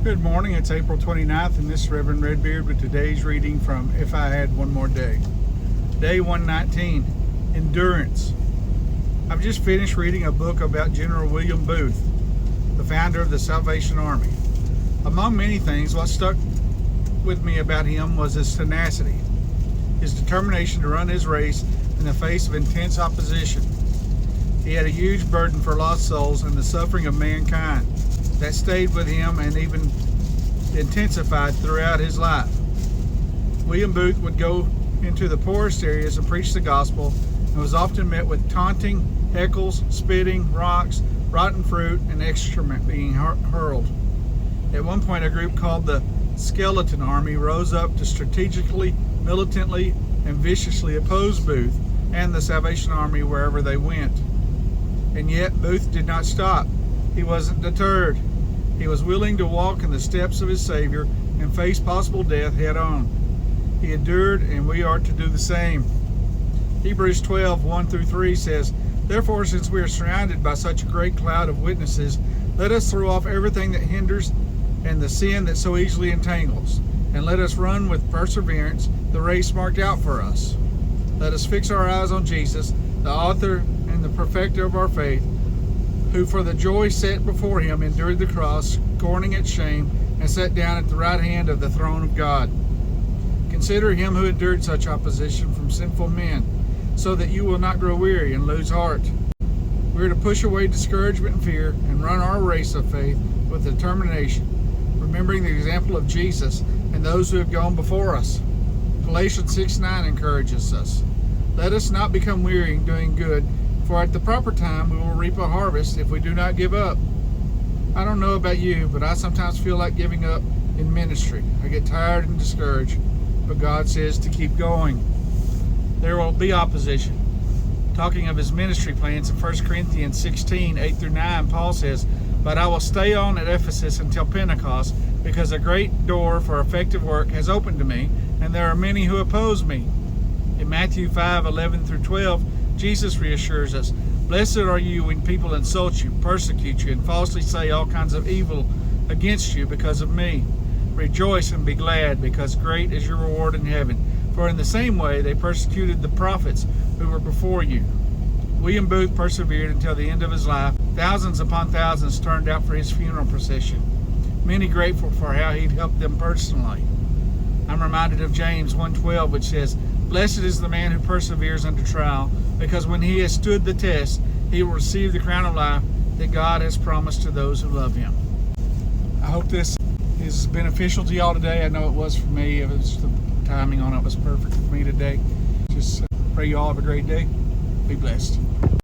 Good morning, it's April 29th, and this is Reverend Redbeard with today's reading from If I Had One More Day. Day 119, Endurance. I've just finished reading a book about General William Booth, the founder of the Salvation Army. Among many things, what stuck with me about him was his tenacity, his determination to run his race in the face of intense opposition. He had a huge burden for lost souls and the suffering of mankind that stayed with him and even intensified throughout his life. William Booth would go into the poorest areas and preach the gospel, and was often met with taunting, heckles, spitting, rocks, rotten fruit, and excrement being hurled. At one point, a group called the Skeleton Army rose up to strategically, militantly, and viciously oppose Booth and the Salvation Army wherever they went. And yet Booth did not stop. He wasn't deterred. He was willing to walk in the steps of his Savior and face possible death head on. He endured, and we are to do the same. Hebrews 12:1-3 says, "Therefore, since we are surrounded by such a great cloud of witnesses, let us throw off everything that hinders and the sin that so easily entangles, and let us run with perseverance the race marked out for us. Let us fix our eyes on Jesus, the author and the perfecter of our faith, who for the joy set before him endured the cross, scorning its shame, and sat down at the right hand of the throne of God. Consider him who endured such opposition from sinful men, so that you will not grow weary and lose heart." We are to push away discouragement and fear and run our race of faith with determination, remembering the example of Jesus and those who have gone before us. Galatians 6:9 encourages us, "Let us not become weary in doing good, for at the proper time we will reap a harvest if we do not give up." I don't know about you, but I sometimes feel like giving up in ministry. I get tired and discouraged, but God says to keep going. There will be opposition. Talking of his ministry plans in 1 Corinthians 16:8-9, Paul says, "But I will stay on at Ephesus until Pentecost, because a great door for effective work has opened to me, and there are many who oppose me." In Matthew 5:11-12, Jesus reassures us, "Blessed are you when people insult you, persecute you, and falsely say all kinds of evil against you because of me. Rejoice and be glad, because great is your reward in heaven. For in the same way they persecuted the prophets who were before you." William Booth persevered until the end of his life. Thousands upon thousands turned out for his funeral procession, many grateful for how he'd helped them personally. I'm reminded of James 1:12, which says, "Blessed is the man who perseveres under trial, because when he has stood the test, he will receive the crown of life that God has promised to those who love him." I hope this is beneficial to y'all today. I know it was for me. It was the timing on it was perfect for me today. Just pray you all have a great day. Be blessed.